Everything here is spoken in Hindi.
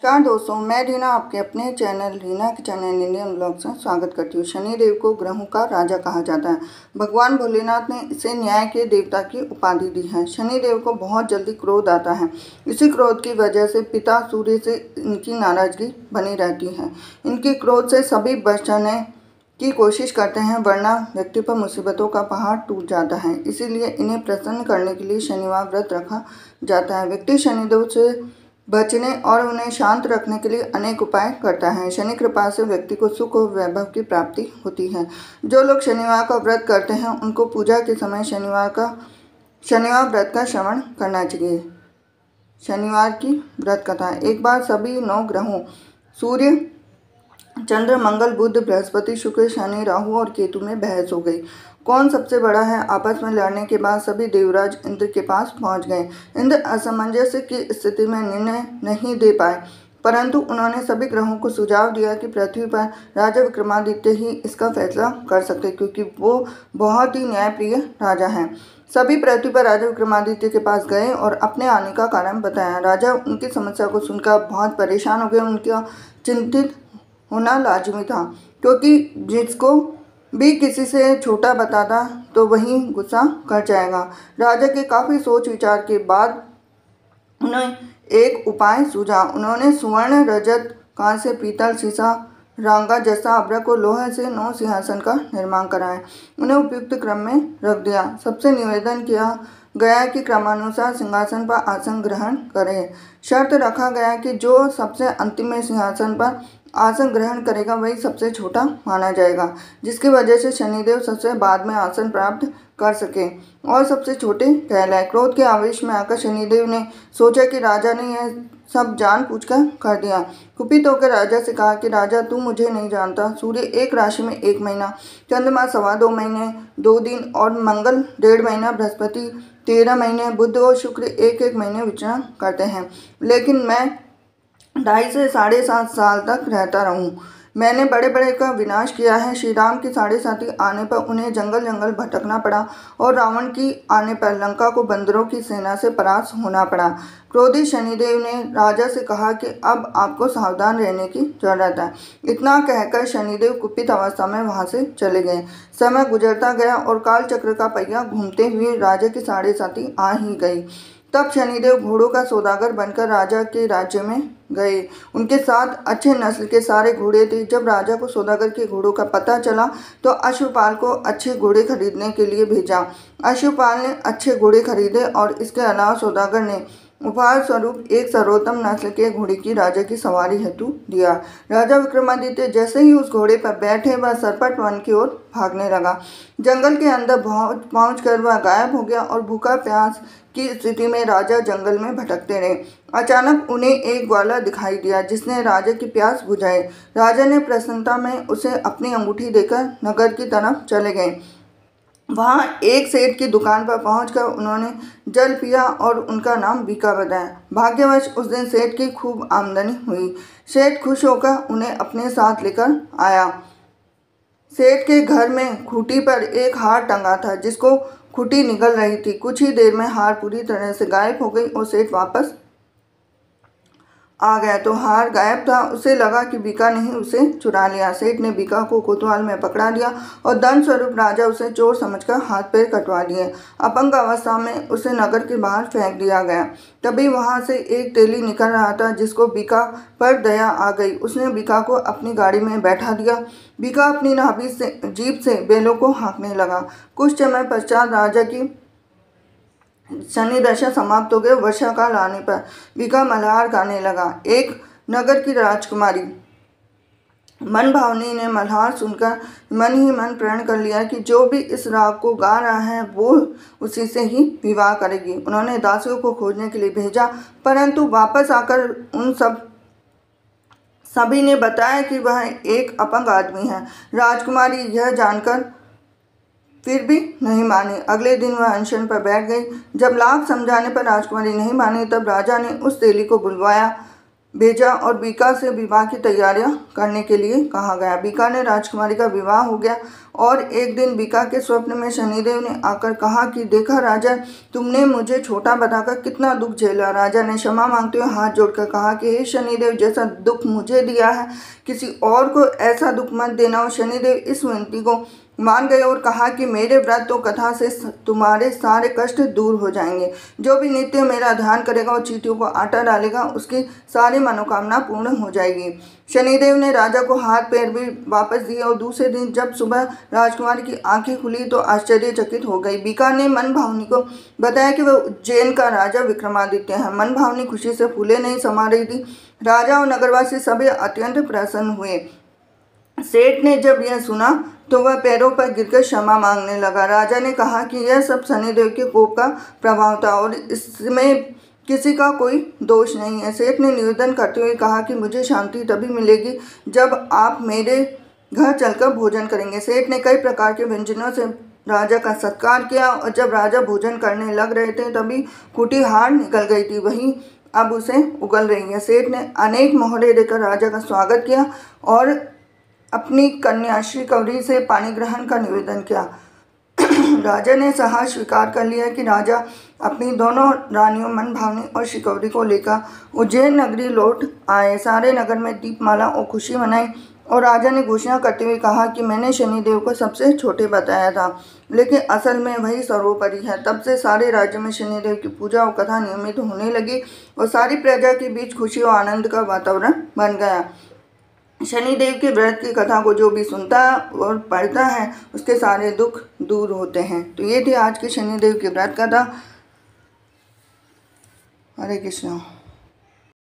नमस्कार दोस्तों, मैं रीना आपके अपने चैनल रीना के चैनल इंडियन ब्लॉग से स्वागत करती हूँ। शनिदेव को ग्रहों का राजा कहा जाता है। भगवान भोलेनाथ ने इसे न्याय के देवता की उपाधि दी है। शनिदेव को बहुत जल्दी क्रोध आता है। इसी क्रोध की वजह से पिता सूर्य से इनकी नाराजगी बनी रहती है। इनके क्रोध से सभी बचने की कोशिश करते हैं, वरना व्यक्ति पर मुसीबतों का पहाड़ टूट जाता है। इसीलिए इन्हें प्रसन्न करने के लिए शनिवार व्रत रखा जाता है। व्यक्ति शनिदेव से बचने और उन्हें शांत रखने के लिए अनेक उपाय करता है। शनि कृपा से व्यक्ति को सुख और वैभव की प्राप्ति होती है। जो लोग शनिवार का व्रत करते हैं उनको पूजा के समय शनिवार व्रत का श्रवण करना चाहिए। शनिवार की व्रत कथा। एक बार सभी 9 ग्रहों सूर्य, चंद्र, मंगल, बुध, बृहस्पति, शुक्र, शनि, राहु और केतु में बहस हो गई। कौन सबसे बड़ा है? आपस में लड़ने के बाद सभी देवराज इंद्र के पास पहुंच गए। इंद्र असमंजस की स्थिति में निर्णय नहीं दे पाए, परंतु उन्होंने सभी ग्रहों को सुझाव दिया कि पृथ्वी पर राजा विक्रमादित्य ही इसका फैसला कर सकते, क्योंकि वो बहुत ही न्यायप्रिय राजा हैं। सभी पृथ्वी पर राजा विक्रमादित्य के पास गए और अपने आने का कारण बताया। राजा उनकी समस्या को सुनकर बहुत परेशान हो गए। उनका चिंतित होना लाजमी था, क्योंकि जिसको भी किसी से छोटा बताता तो वही गुस्सा कर जाएगा। राजा के काफ़ी सोच विचार के बाद उन्हें एक उपाय सूझा। उन्होंने सुवर्ण, रजत, कांस्य, पीतल, सीसा, रांगा जैसा अभ्रक और लोहे से 9 सिंहासन का निर्माण कराया। उन्हें उपयुक्त क्रम में रख दिया। सबसे निवेदन किया गया कि क्रमानुसार सिंहासन पर आसन ग्रहण करें। शर्त रखा गया कि जो सबसे अंतिम में सिंहासन पर आसन ग्रहण करेगा वही सबसे छोटा माना जाएगा, जिसकी वजह से शनिदेव सबसे बाद में आसन प्राप्त कर सके और सबसे छोटे कहलाए। क्रोध के आवेश में आकर शनिदेव ने सोचा कि राजा ने यह सब जानबूझकर कर दिया। कुपित होकर राजा से कहा कि राजा, तू मुझे नहीं जानता। सूर्य एक राशि में 1 महीना, चंद्रमा 2.25 महीने 2 दिन और मंगल 1.5 महीना, बृहस्पति 13 महीने, बुध और शुक्र 1-1 महीने विचरण करते हैं, लेकिन मैं 2.5 से 7.5 साल तक रहता रहूं। मैंने बड़े बड़े का विनाश किया है। श्री राम की 7.5 आने पर उन्हें जंगल जंगल भटकना पड़ा और रावण की आने पर लंका को बंदरों की सेना से परास्त होना पड़ा। क्रोधित शनिदेव ने राजा से कहा कि अब आपको सावधान रहने की जरूरत है। इतना कहकर शनिदेव कुपित अवस्था में वहां से चले गए। समय गुजरता गया और काल चक्र का पहिया घूमते हुए राजा की 7.5 आ ही गई। तब शनिदेव घोड़ों का सौदागर बनकर राजा के राज्य में गए। उनके साथ अच्छे नस्ल के सारे घोड़े थे। जब राजा को सौदागर के घोड़ों का पता चला तो अश्वपाल को अच्छे घोड़े खरीदने के लिए भेजा। अश्वपाल ने अच्छे घोड़े खरीदे और इसके अलावा सौदागर ने उपहार स्वरूप एक सर्वोत्तम नस्ल के घोड़े की राजा की सवारी हेतु दिया। राजा विक्रमादित्य जैसे ही उस घोड़े पर बैठे वह सरपट वन की ओर भागने लगा। जंगल के अंदर पहुंचकर वह गायब हो गया और भूखा प्यास की स्थिति में राजा जंगल में भटकते रहे। अचानक उन्हें एक ग्वाला दिखाई दिया जिसने राजा की प्यास बुझाई। राजा ने प्रसन्नता में उसे अपनी अंगूठी देकर नगर की तरफ चले गए। वहां एक सेठ की दुकान पर पहुंचकर उन्होंने जल पिया और उनका नाम बीका बताया। भाग्यवश उस दिन सेठ की खूब आमदनी हुई। सेठ खुश होकर उन्हें अपने साथ लेकर आया। सेठ के घर में खूंटी पर एक हार टंगा था, जिसको खूंटी निगल रही थी। कुछ ही देर में हार पूरी तरह से गायब हो गई और सेठ वापस आ गया तो हार गायब था। उसे लगा कि बीका ने ही उसे चुरा लिया। सेठ ने बीका को कोतवाल में पकड़ा लिया और दंड स्वरूप राजा उसे चोर समझकर हाथ पैर कटवा लिए। अपंग अवस्था में उसे नगर के बाहर फेंक दिया गया। तभी वहां से एक तेली निकल रहा था, जिसको बीका पर दया आ गई। उसने बीका को अपनी गाड़ी में बैठा दिया। बीका अपनी नाभि से जीभ से बैलों को हाँकने लगा। कुछ समय पश्चात राजा की शनि दशा समाप्त हो गई। वर्षा काल आने पर बीका मल्हार गाने लगा। एक नगर की राजकुमारी मन भावनी ने मल्हार सुनकर मन ही मन प्रण कर लिया कि जो भी इस राग को गा रहा है वो उसी से ही विवाह करेगी। उन्होंने दासियों को खोजने के लिए भेजा, परंतु वापस आकर उन सभी ने बताया कि वह एक अपंग आदमी है। राजकुमारी यह जानकर फिर भी नहीं मानी। अगले दिन वह अनशन पर बैठ गई। जब लाख समझाने पर राजकुमारी नहीं मानी, तब राजा ने उस तेली को बुलवाया। भेजा और बीका से विवाह की तैयारियां करने के लिए कहा गया। बीका ने राजकुमारी का विवाह हो गया और एक दिन बीका के स्वप्न में शनिदेव ने आकर कहा कि देखा राजा, तुमने मुझे छोटा बताकर कितना दुख झेला। राजा ने क्षमा मांगते हुए हाथ जोड़कर कहा कि हे शनिदेव, जैसा दुख मुझे दिया है किसी और को ऐसा दुख मत देना। और शनिदेव इस विनती को मान गए और कहा कि मेरे व्रत और कथा से तुम्हारे सारे कष्ट दूर हो जाएंगे। जो भी नित्य मेरा ध्यान करेगा और चींटियों को आटा डालेगा उसकी सारी मनोकामना पूर्ण हो जाएगी। शनिदेव ने राजा को हाथ पैर भी वापस दिए और दूसरे दिन जब सुबह राजकुमारी की आंखें खुली तो आश्चर्यचकित हो गई। बीका ने मनभावनी को बताया कि वह उज्जैन का राजा विक्रमादित्य है। मनभावनी खुशी से फूले नहीं समा रही थी। राजा और नगरवासी सभी अत्यंत प्रसन्न हुए। सेठ ने जब यह सुना तो वह पैरों पर गिरकर क्षमा मांगने लगा। राजा ने कहा कि यह सब शनिदेव के कोप का प्रभाव था और इसमें किसी का कोई दोष नहीं है। सेठ ने निवेदन करते हुए कहा कि मुझे शांति तभी मिलेगी जब आप मेरे घर चलकर भोजन करेंगे। सेठ ने कई प्रकार के व्यंजनों से राजा का सत्कार किया और जब राजा भोजन करने लग रहे थे तभी खूंटी हार निकल गई थी, वहीं अब उसे उगल रही है। सेठ ने अनेक मोहरे देकर राजा का स्वागत किया और अपनी कन्या शिकवरी से पानी ग्रहण का निवेदन किया। राजा ने साहस स्वीकार कर लिया कि राजा अपनी दोनों रानियों मनभावनी और शिकवरी को लेकर उज्जैन नगरी लौट आए। सारे नगर में दीपमाला और खुशी मनाई और राजा ने घोषणा करते हुए कहा कि मैंने शनिदेव को सबसे छोटे बताया था, लेकिन असल में वही सर्वोपरि है। तब से सारे राज्य में शनिदेव की पूजा और कथा नियमित होने लगी और सारी प्रजा के बीच खुशी और आनंद का वातावरण बन गया। शनिदेव के व्रत की कथा को जो भी सुनता और पढ़ता है उसके सारे दुख दूर होते हैं। तो ये थी आज की शनिदेव की व्रत कथा। हरे कृष्ण।